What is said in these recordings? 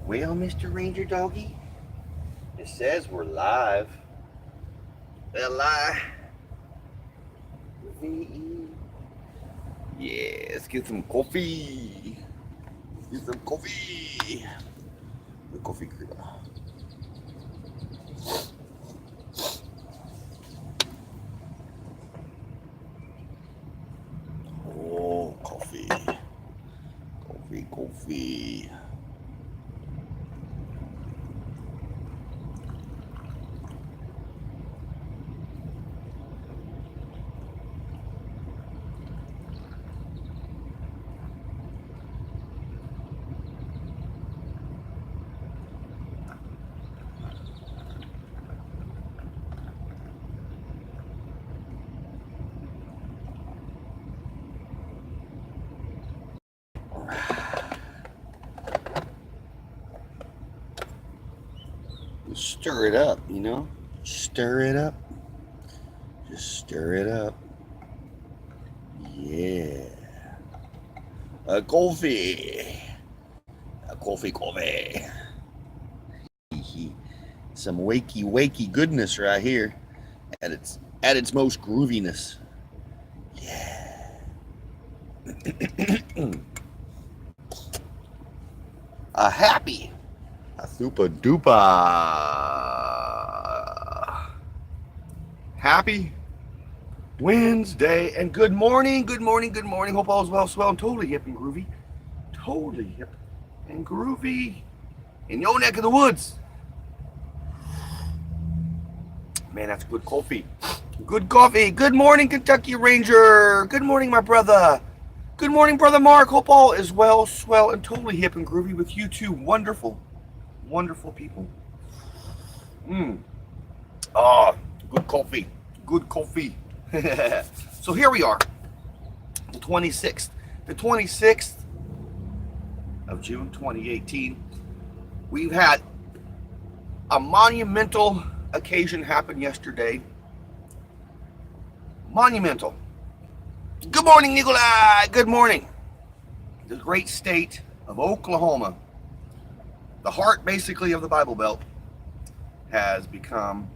Well, Mr. Ranger Doggy, it says we're live. L-I-V-E. Yeah, let's get some coffee. Get some coffee. The coffee creamer. Oh, coffee. Coffee, coffee. Stir it up, you know? Stir it up. Just stir it up. Yeah. A coffee. A coffee, coffee. Some wakey goodness right here at its most grooviness. Yeah. A happy, a super duper happy Wednesday, and good morning. Hope all is well, swell, and totally hip and groovy. Totally hip and groovy in your neck of the woods. Man, that's good coffee. Good coffee. Good morning, Kentucky Ranger. Good morning, my brother. Good morning, Brother Mark. Hope all is well, swell, and totally hip and groovy with you two wonderful, wonderful people. Good coffee. Good coffee. So here we are, the 26th. The 26th of June 2018. We've had a monumental occasion happen yesterday. Monumental. Good morning, Nikolai. Good morning. The great state of Oklahoma, the heart basically of the Bible Belt, has become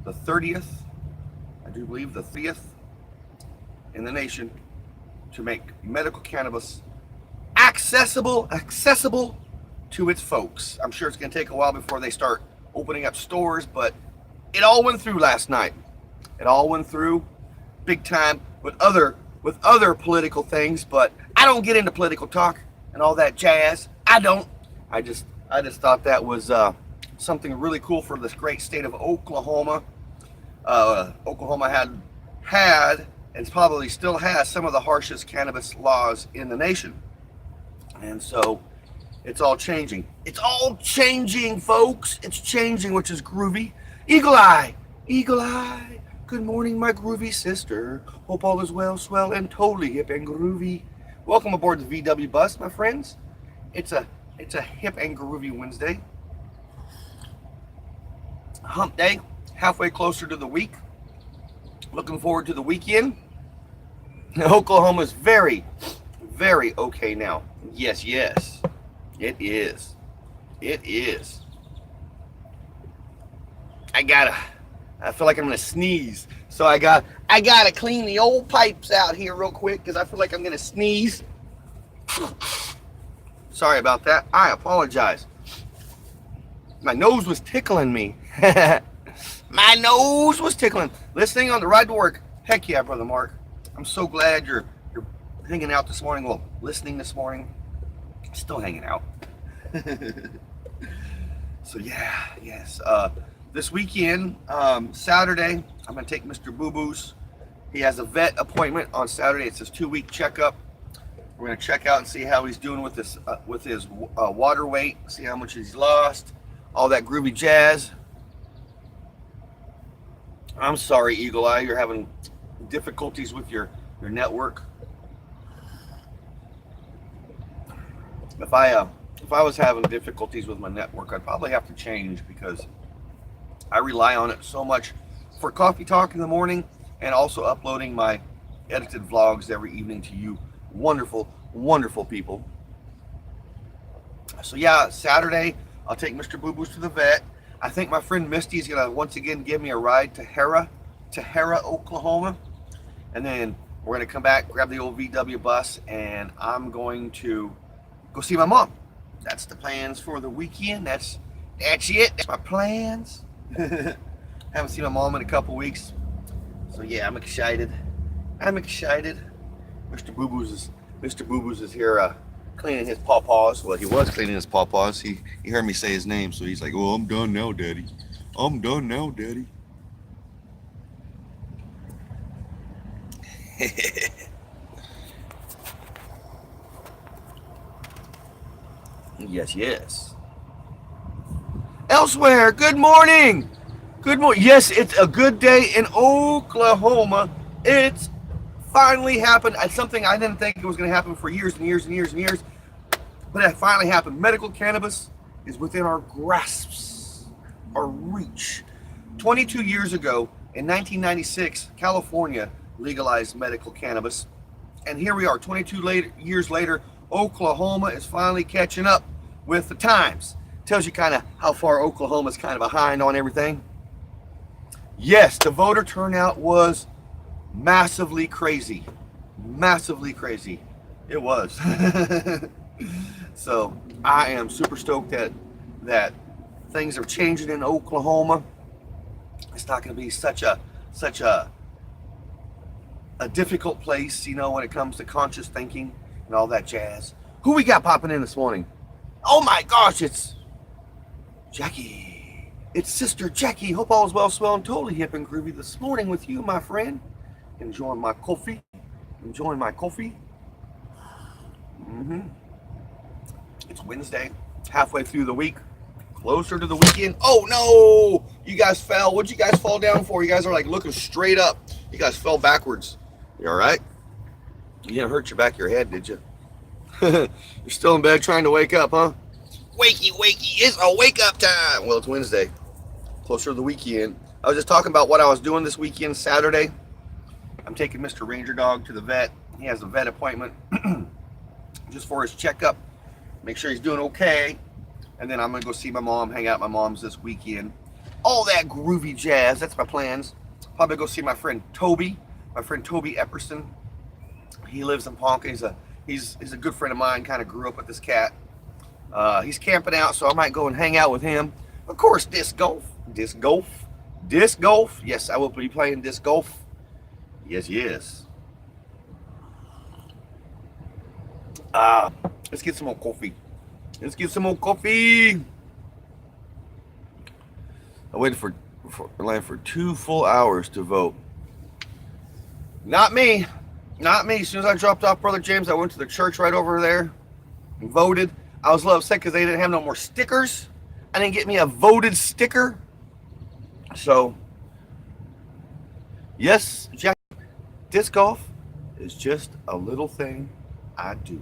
the 30th, I do believe the 30th in the nation to make medical cannabis accessible to its folks. I'm sure it's going to take a while before they start opening up stores, but it all went through last night. It all went through big time with other political things, but I don't get into political talk and all that jazz. I don't. I just thought that was something really cool for this great state of Oklahoma. Oklahoma had and probably still has some of the harshest cannabis laws in the nation, and so it's all changing. It's all changing, folks. It's changing, which is groovy. Eagle Eye. Good morning, my groovy sister. Hope all is well, swell, and totally hip and groovy. Welcome aboard the VW bus, my friends. It's a hip and groovy Wednesday. Hump day, halfway closer to the week. Looking forward to the weekend. Oklahoma's very, very okay now. Yes, it is. I feel like I'm gonna sneeze, so I gotta clean the old pipes out here real quick because I feel like I'm gonna sneeze. Sorry about that. I apologize. My nose was tickling me. My nose was tickling. Listening on the ride to work. Heck yeah, Brother Mark. I'm so glad you're hanging out this morning. Well, listening this morning. Still hanging out. So yeah, yes. This weekend, Saturday, I'm gonna take Mr. Boo Boo's. He has a vet appointment on Saturday. It's his 2-week checkup. We're gonna check out and see how he's doing with his water weight, see how much he's lost, all that groovy jazz. I'm sorry, Eagle Eye, you're having difficulties with your network. If I was having difficulties with my network, I'd probably have to change because I rely on it so much for coffee talk in the morning and also uploading my edited vlogs every evening to you wonderful, wonderful people. So yeah, Saturday I'll take Mr. Boo Boos to the vet. I think my friend Misty is gonna once again give me a ride to Hera, Oklahoma, and then we're gonna come back, grab the old VW bus, and I'm going to go see my mom. That's the plans for the weekend. That's it. That's my plans. Haven't seen my mom in a couple weeks, so yeah, I'm excited. Mr. Boo Boos is here cleaning his pawpaws. Well, he was cleaning his pawpaws. He heard me say his name, so he's like, "Oh, I'm done now, Daddy. I'm done now, Daddy." Yes. Elsewhere, good morning. Good morning. Yes, it's a good day in Oklahoma. It's finally happened. It's something I didn't think it was going to happen for years and years, but it finally happened. Medical cannabis is within our grasps, our reach. 22 years ago, in 1996, California legalized medical cannabis, and here we are, 22 years later. Oklahoma is finally catching up with the times. Tells you kind of how far Oklahoma is kind of behind on everything. Yes, the voter turnout was massively crazy. It was. So I am super stoked that things are changing in Oklahoma. It's not going to be such a difficult place, when it comes to conscious thinking and all that jazz. Who we got popping in this morning? Oh my gosh, it's Jackie. It's Sister Jackie. Hope all is well, swell, and totally hip and groovy this morning with you, my friend. Enjoying my coffee. It's Wednesday, halfway through the week, closer to the weekend. Oh no! You guys fell. What'd you guys fall down for? You guys are like looking straight up. You guys fell backwards. You all right? You didn't hurt your back of your head, did you? You're still in bed trying to wake up, huh? Wakey, it's a wake up time. Well, it's Wednesday, closer to the weekend. I was just talking about what I was doing this weekend, Saturday. I'm taking Mr. Ranger Dog to the vet. He has a vet appointment just for his checkup. Make sure he's doing okay. And then I'm going to go see my mom, hang out at my mom's this weekend. All that groovy jazz. That's my plans. Probably go see my friend Toby Epperson. He lives in Ponca. He's a good friend of mine. Kind of grew up with this cat. He's camping out, so I might go and hang out with him. Of course, disc golf. Yes, I will be playing disc golf. Yes. Let's get some more coffee. I waited for line for 2 full hours to vote. Not me. As soon as I dropped off Brother James, I went to the church right over there and voted. I was a little upset because they didn't have no more stickers. I didn't get me a voted sticker. So, yes, Jack, disc golf is just a little thing I do.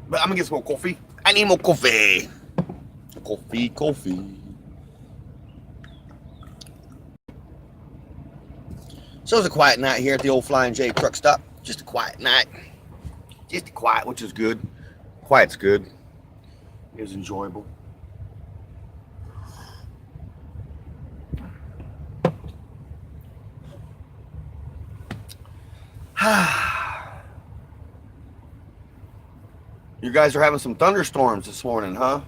But I'm gonna get some more coffee. I need more coffee. Coffee. So it was a quiet night here at the old Flying J truck stop. Just a quiet night. Which is good. Quiet's good. It was enjoyable. You guys are having some thunderstorms this morning, huh?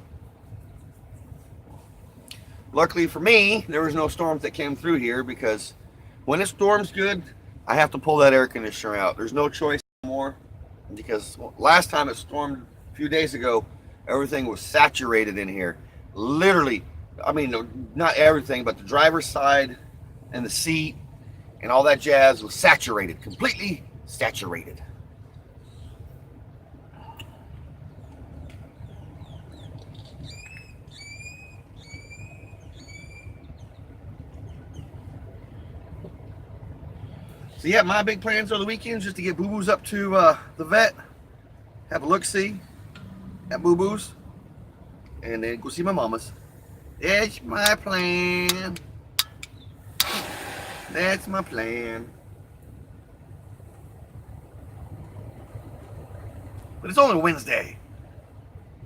Luckily for me, there was no storms that came through here because when it storms good, I have to pull that air conditioner out. There's no choice anymore because last time it stormed a few days ago, everything was saturated in here. Literally, I mean, not everything, but the driver's side and the seat and all that jazz was saturated, completely saturated. So yeah, my big plans for the weekend is just to get Boo Boos up to the vet, have a look-see at Boo Boos, and then go see my mamas. That's my plan. it's only Wednesday.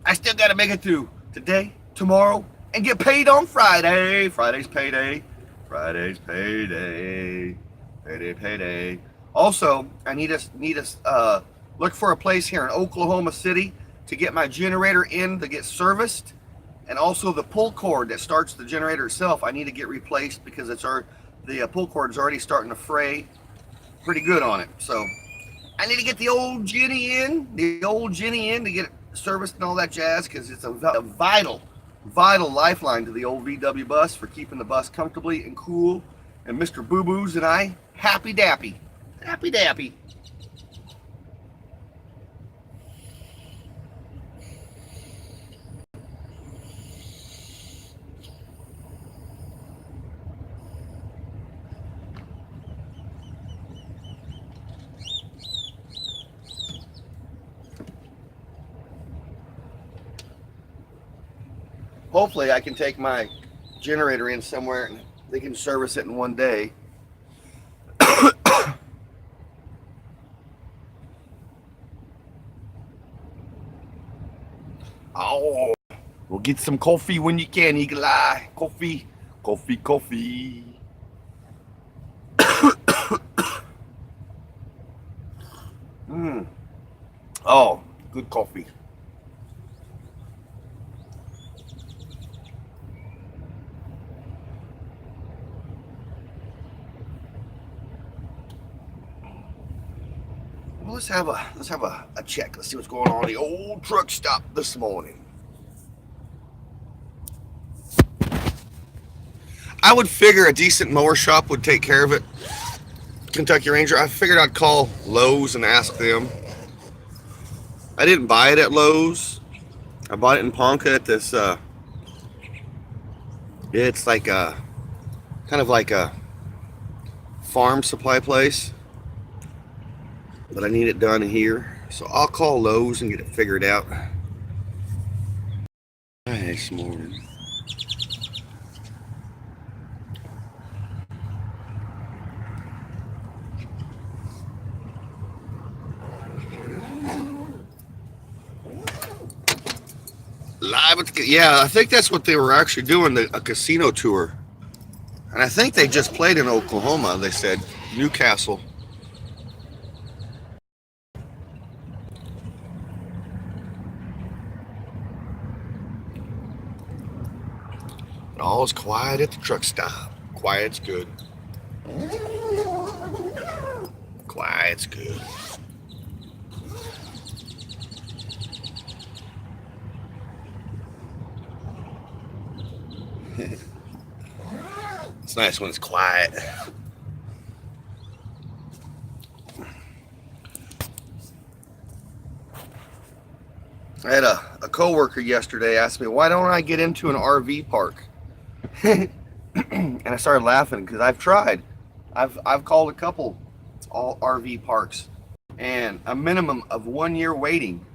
I still got to make it through today, tomorrow, and get paid on Friday. Friday's payday. Friday's payday. Payday. Also, I need to look for a place here in Oklahoma City to get my generator in to get serviced, and also the pull cord that starts the generator itself. I need to get replaced because the pull cord is already starting to fray pretty good on it. So I need to get the old Jenny in to get it serviced and all that jazz, because it's a vital lifeline to the old VW bus for keeping the bus comfortably and cool. And Mr. Boo Boos and I, happy dappy. Hopefully I can take my generator in somewhere and they can service it in one day. Oh, we'll get some coffee when you can, Eagle Eye. Coffee. Oh, good coffee. Well, let's have a check. Let's see what's going on at the old truck stop this morning. I would figure a decent mower shop would take care of it. Kentucky Ranger. I figured I'd call Lowe's and ask them. I didn't buy it at Lowe's. I bought it in Ponca at this. It's like a kind of like a farm supply place. But I need it done here, so I'll call Lowe's and get it figured out. This morning. Yeah, I think that's what they were actually doing, a casino tour. And I think they just played in Oklahoma, they said, Newcastle. All's quiet at the truck stop. Quiet's good. Quiet's good. It's nice when it's quiet. I had a coworker yesterday ask me, why don't I get into an RV park? And I started laughing because I've tried. I've called a couple all RV parks, and a minimum of 1 year waiting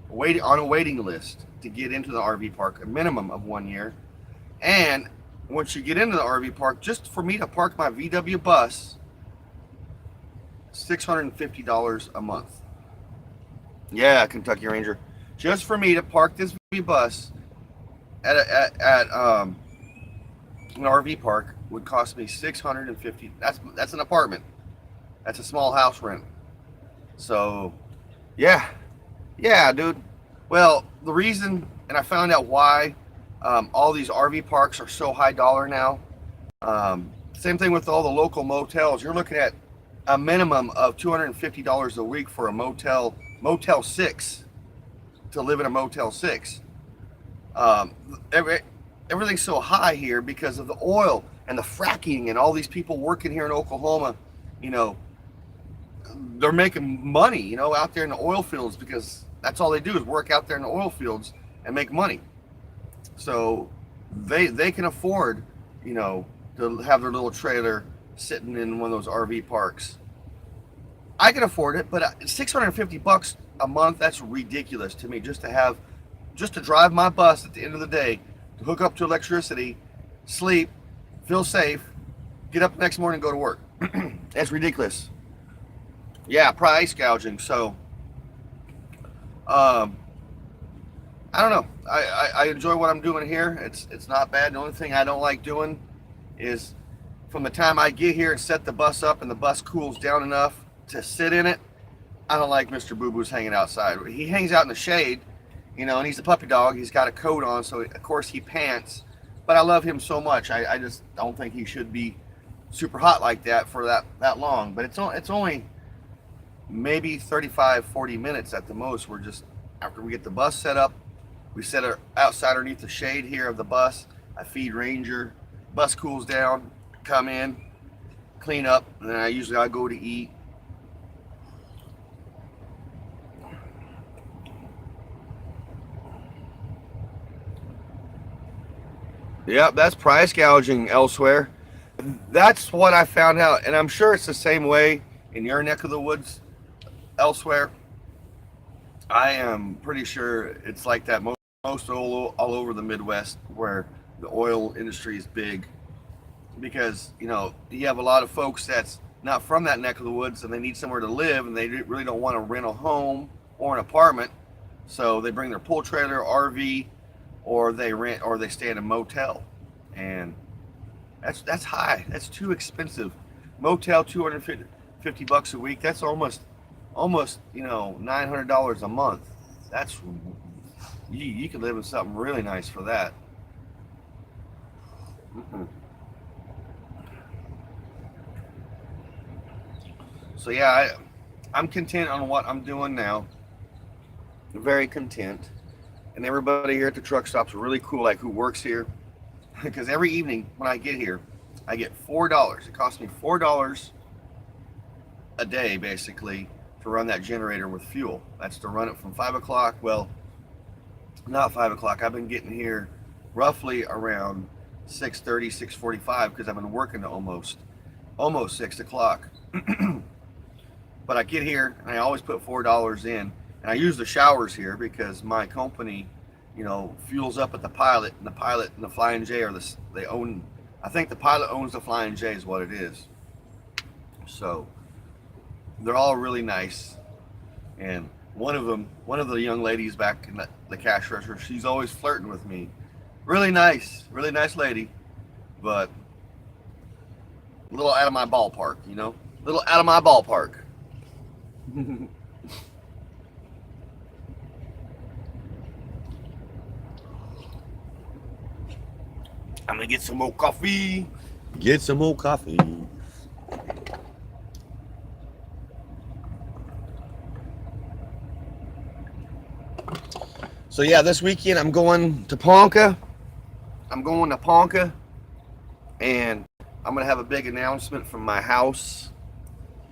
on a waiting list to get into the RV park, a minimum of 1 year. And once you get into the RV park, just for me to park my VW bus, $650 a month. Yeah, Kentucky Ranger. Just for me to park this VW bus at an RV park would cost me $650. That's an apartment. That's a small house rent. So, yeah, dude. Well, the reason, and I found out why all these RV parks are so high dollar now. Same thing with all the local motels. You're looking at a minimum of $250 a week for a Motel 6, to live in a Motel 6. Everything's so high here because of the oil and the fracking and all these people working here in Oklahoma. You know, they're making money, you know, out there in the oil fields, because that's all they do is work out there in the oil fields and make money. So they can afford, you know, to have their little trailer sitting in one of those RV parks. I can afford it, but $650 a month, that's ridiculous to me, just to drive my bus at the end of the day, to hook up to electricity, sleep, feel safe, get up the next morning and go to work. That's ridiculous. Yeah, price gouging. So Um, I don't know. I enjoy what I'm doing here. It's not bad. The only thing I don't like doing is from the time I get here and set the bus up and the bus cools down enough to sit in it. I don't like Mr. Boo Boo's hanging outside. He hangs out in the shade, and he's a puppy dog. He's got a coat on, so of course he pants. But I love him so much. I just don't think he should be super hot like that for that long. But it's only maybe 35, 40 minutes at the most. We're just, after we get the bus set up, we set her outside underneath the shade here of the bus. I feed Ranger. Bus cools down, come in, clean up, and then I go to eat. Yep, that's price gouging elsewhere. That's what I found out, and I'm sure it's the same way in your neck of the woods elsewhere. I am pretty sure it's like that most all over the Midwest where the oil industry is big, because you have a lot of folks that's not from that neck of the woods and they need somewhere to live, and they really don't want to rent a home or an apartment, so they bring their pool trailer, RV, or they stay in a motel, and that's high. That's too expensive. Motel, $250 a week. That's almost $900 a month. That's you could live in something really nice for that. Mm-mm. So yeah, I'm content on what I'm doing now. Very content, and everybody here at the truck stop's really cool. Like who works here, because every evening when I get here, I get $4. It costs me $4 a day basically to run that generator with fuel. That's to run it from 5 o'clock. Well, not 5 o'clock. I've been getting here roughly around 6:30, 6:45 because I've been working to almost 6 o'clock. But I get here and I always put $4 in, and I use the showers here because my company, fuels up at the Pilot, and the Pilot and the Flying J they own. I think the Pilot owns the Flying J is what it is. So they're all really nice, and one of the young ladies back in the cash register, she's always flirting with me. Really nice lady, but a little out of my ballpark, a little out of my ballpark. I'm gonna get some more coffee. Get some more coffee. So yeah, this weekend I'm going to Ponca. And I'm gonna have a big announcement from my house.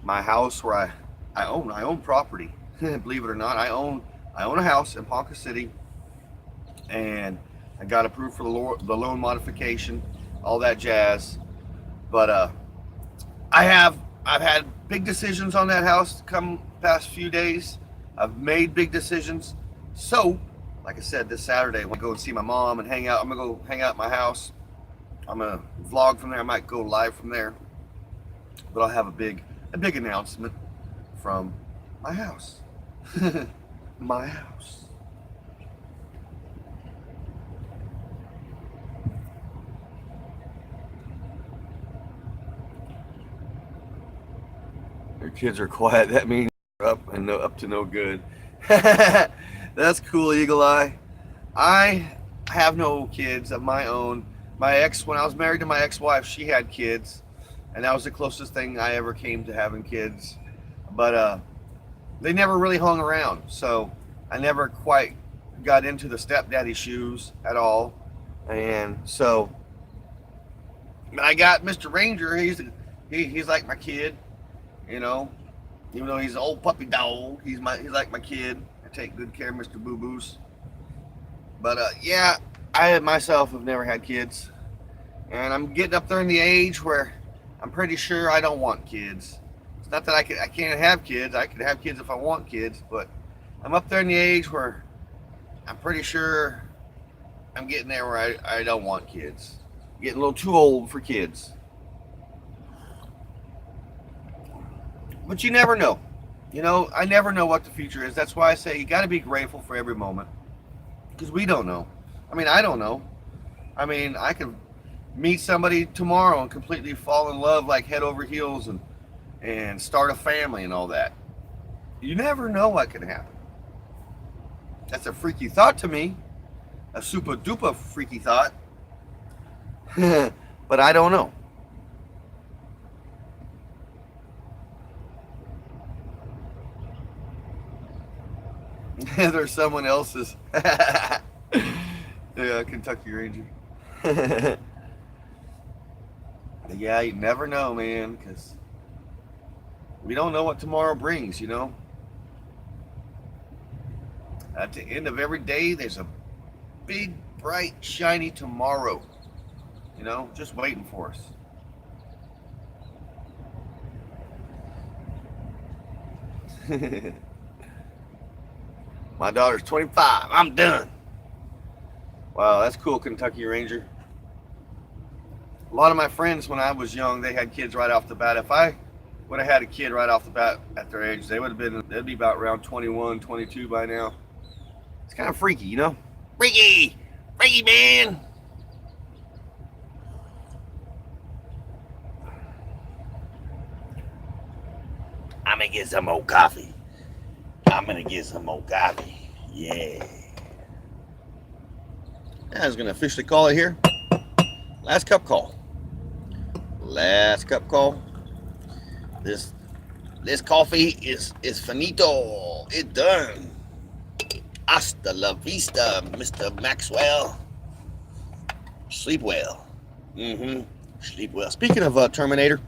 My house where I own property. Believe it or not, I own a house in Ponca City, and I got approved for the loan modification, all that jazz. But I've had big decisions on that house come past few days. I've made big decisions. So, like I said, this Saturday I'm gonna go and see my mom and hang out. I'm gonna go hang out at my house. I'm gonna vlog from there. I might go live from there. But I'll have a big announcement from my house. My house. Your kids are quiet. That means you're up to no good. That's cool, Eagle Eye. I have no kids of my own. When I was married to my ex-wife, she had kids, and that was the closest thing I ever came to having kids. But they never really hung around, so I never quite got into the stepdaddy shoes at all. And so I got Mr. Ranger. He's like my kid, even though he's an old puppy dog. He's like my kid. I take good care of Mr. Boo Boos. But yeah, I myself have never had kids, and I'm getting up there in the age where I'm pretty sure I don't want kids. It's not that I can't have kids. I could have kids if I want kids, but I'm up there in the age where I'm pretty sure I'm getting there where I don't want kids. I'm getting a little too old for kids. But you never know. You know, I never know what the future is. That's why I say you got to be grateful for every moment, because we don't know. I mean, I don't know. I mean, I could meet somebody tomorrow and completely fall in love like head over heels and start a family and all that. You never know what can happen. That's a freaky thought to me. A super duper freaky thought. But I don't know. There's someone else's. Yeah, Kentucky Ranger. Yeah, you never know, man, because we don't know what tomorrow brings, you know. At the end of every day, there's a big, bright, shiny tomorrow, you know, just waiting for us. My daughter's 25. I'm done. Wow, that's cool, Kentucky Ranger. A lot of my friends, when I was young, they had kids right off the bat. If I would have had a kid right off the bat at their age, they'd be about around 21, 22 by now. It's kind of freaky, you know? Freaky! Freaky, man! I'm gonna get some more coffee. Yeah. I was gonna officially call it here. Last cup call. This coffee is finito. It's done. Hasta la vista, Mr. Maxwell. Sleep well. Sleep well. Speaking of Terminator,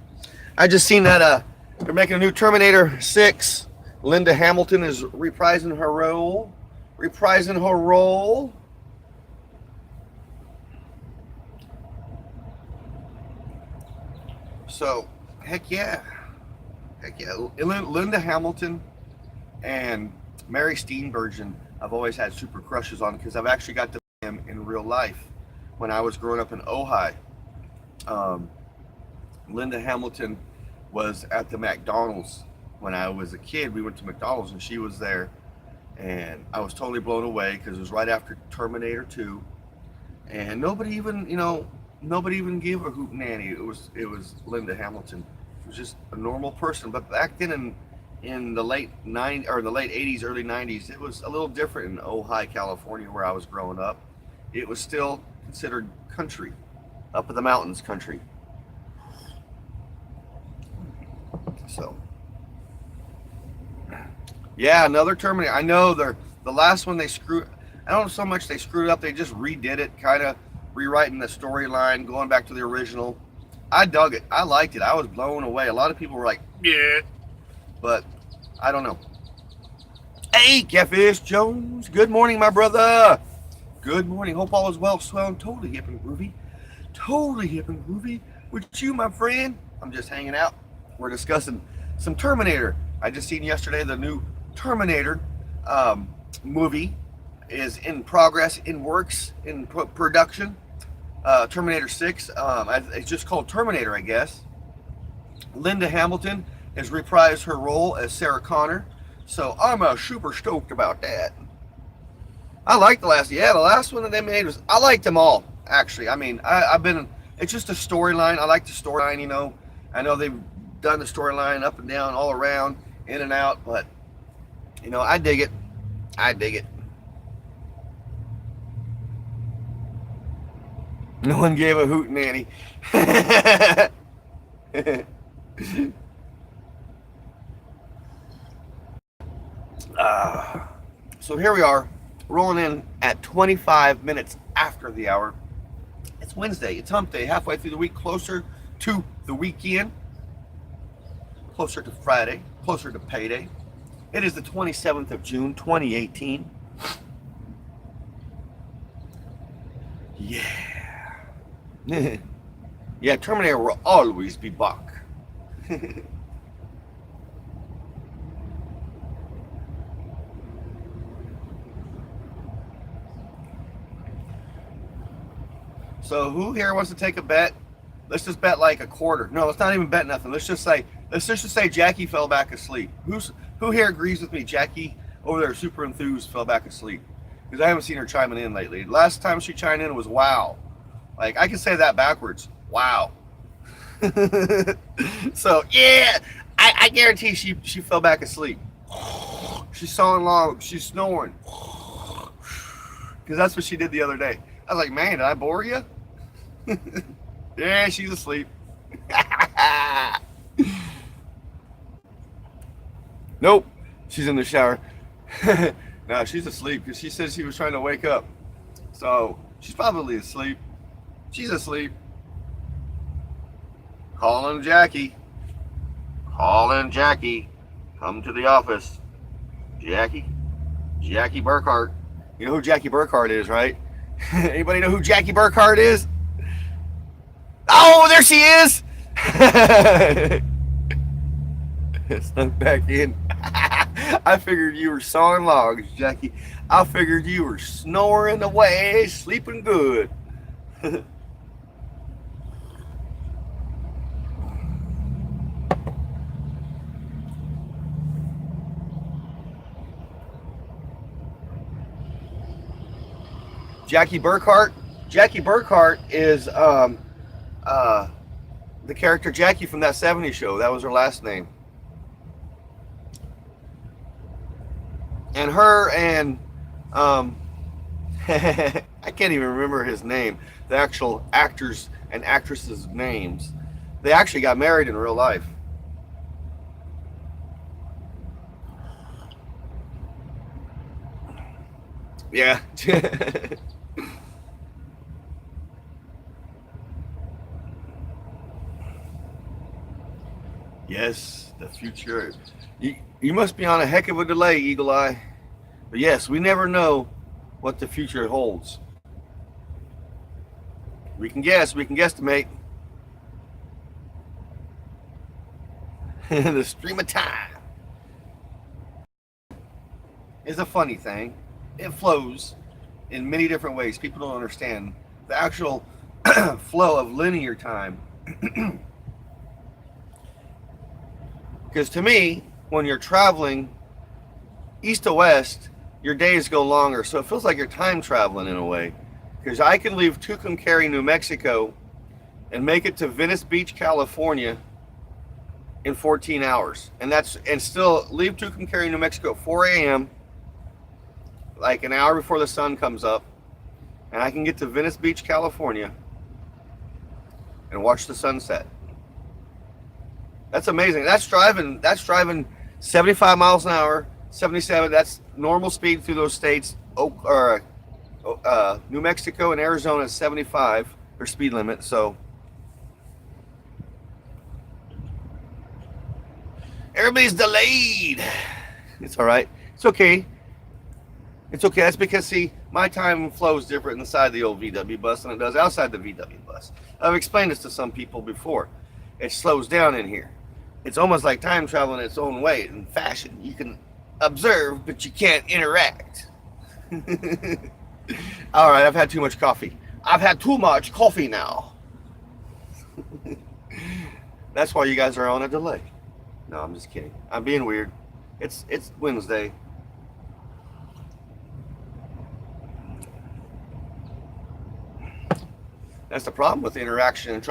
I just seen that they're making a new Terminator 6. Linda Hamilton is reprising her role. So, heck yeah. Linda Hamilton and Mary Steenburgen, I've always had super crushes on because I've actually got to meet them in real life when I was growing up in Ojai. Linda Hamilton was at the McDonald's when I was a kid. We went to McDonald's and she was there, and I was totally blown away because it was right after Terminator 2, and nobody even gave a hoot nanny. It was Linda Hamilton. She was just a normal person. But back then in the late 80s, early 90s, it was a little different in Ojai, California, where I was growing up. It was still considered country, up in the mountains country. So, yeah, another Terminator. I know the last one they screwed. I don't know so much they screwed up. They just redid it, kind of rewriting the storyline, going back to the original. I dug it. I liked it. I was blown away. A lot of people were like, yeah, but I don't know. Hey, Catfish Jones. Good morning, my brother. Good morning. Hope all is well, swell, and totally hip and groovy. With you, my friend. I'm just hanging out. We're discussing some Terminator. I just seen yesterday the new Terminator movie is in progress, in works, in production. Terminator 6. It's just called Terminator, I guess. Linda Hamilton has reprised her role as Sarah Connor, so I'm super stoked about that. I like the last one that they made was, I liked them all, actually. I mean, it's just a storyline. I like the storyline, you know. I know they've done the storyline up and down, all around, in and out, but, you know, I dig it. No one gave a hoot nanny. So here we are, rolling in at 25 minutes after the hour. It's Wednesday. It's hump day, halfway through the week, closer to the weekend, closer to Friday, closer to payday. It is the 27th of June, 2018. Yeah. Yeah, Terminator will always be back. So who here wants to take a bet? Let's just bet like a quarter. No, let's not even bet nothing. Let's just say Jackie fell back asleep. Who here agrees with me? Jackie over there, super enthused, fell back asleep. Because I haven't seen her chiming in lately. Last time she chimed in was wow. Like, I can say that backwards. Wow. So, yeah, I guarantee she fell back asleep. She's sawing logs. She's snoring. Because that's what she did the other day. I was like, man, did I bore you? Yeah, she's asleep. Nope, she's in the shower. No, she's asleep because she said she was trying to wake up. So she's probably asleep. She's asleep. Calling Jackie. Calling Jackie. Come to the office. Jackie. Jackie Burkhart. You know who Jackie Burkhart is, right? Anybody know who Jackie Burkhart is? Oh, there she is! Snuck back in. I figured you were sawing logs, Jackie. I figured you were snoring away, sleeping good. Jackie Burkhart. Jackie Burkhart is the character Jackie from that '70s show. That was her last name. And her and I can't even remember his name. The actual actors and actresses' names. They actually got married in real life. Yeah. Yes, the future. You must be on a heck of a delay, Eagle Eye. But yes, we never know what the future holds. We can guess, we can guesstimate. The stream of time is a funny thing. It flows in many different ways. People don't understand the actual flow of linear time. Because to me, when you're traveling east to west, your days go longer. So it feels like you're time traveling in a way. Because I can leave Tucumcari, New Mexico, and make it to Venice Beach, California in 14 hours. And still leave Tucumcari, New Mexico at 4 a.m., like an hour before the sun comes up. And I can get to Venice Beach, California, and watch the sunset. That's amazing. That's driving 75 miles an hour, 77. That's normal speed through those states. New Mexico and Arizona is 75 for speed limit. So everybody's delayed. It's all right. It's okay. It's okay. That's because, see, my time flows different inside the old VW bus than it does outside the VW bus. I've explained this to some people before. It slows down in here. It's almost like time travel in its own way, in fashion. You can observe, but you can't interact. All right, I've had too much coffee. I've had too much coffee now. That's why you guys are on a delay. No, I'm just kidding. I'm being weird. It's Wednesday. That's the problem with interaction and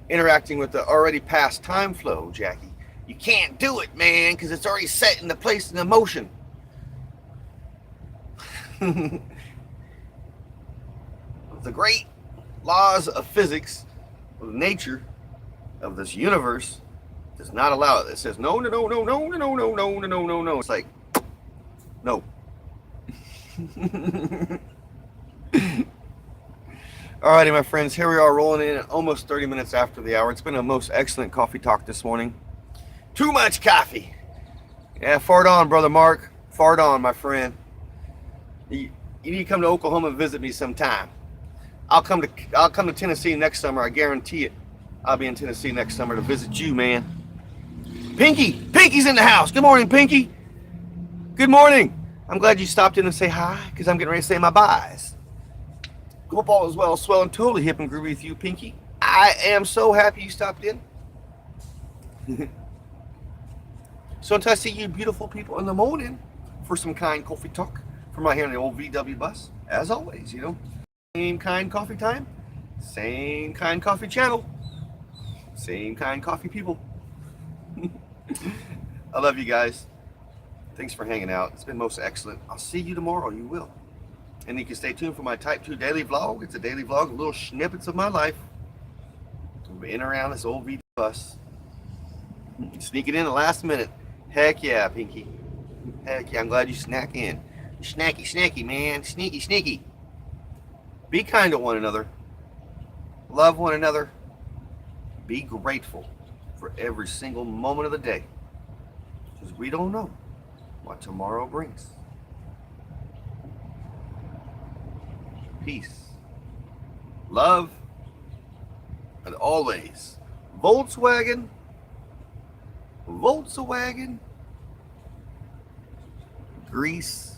interacting with the already past time flow, Jackie. You can't do it, man, because it's already set in the place in the motion. The great laws of physics, of nature, of this universe does not allow it. It says no, no, no, no, no, no, no, no, no, no, no, no. It's like, no. Alrighty, my friends, here we are rolling in at almost 30 minutes after the hour. It's been a most excellent coffee talk this morning. Too much coffee. Yeah, fart on, brother Mark. Fart on, my friend. You need to come to Oklahoma and visit me sometime. I'll come to Tennessee next summer. I guarantee it. I'll be in Tennessee next summer to visit you, man. Pinky's in the house. Good morning, Pinky. Good morning. I'm glad you stopped in and say hi, because I'm getting ready to say my byes. Hope all is well, swell, and totally hip and groovy with you, Pinky. I am so happy you stopped in. So until I see you beautiful people in the morning for some kind coffee talk from right here in the old VW bus, as always, same kind coffee time, same kind coffee channel, same kind coffee people. I love you guys. Thanks for hanging out. It's been most excellent. I'll see you tomorrow. You will. And you can stay tuned for my Type 2 daily vlog. It's a daily vlog, little snippets of my life. We're in and around this old VW bus. Sneaking in the last minute. Heck yeah, Pinky. Heck yeah, I'm glad you snuck in. Snacky, man. Sneaky. Be kind to one another. Love one another. Be grateful for every single moment of the day. Because we don't know what tomorrow brings. Peace, love, and always Volkswagen, grease,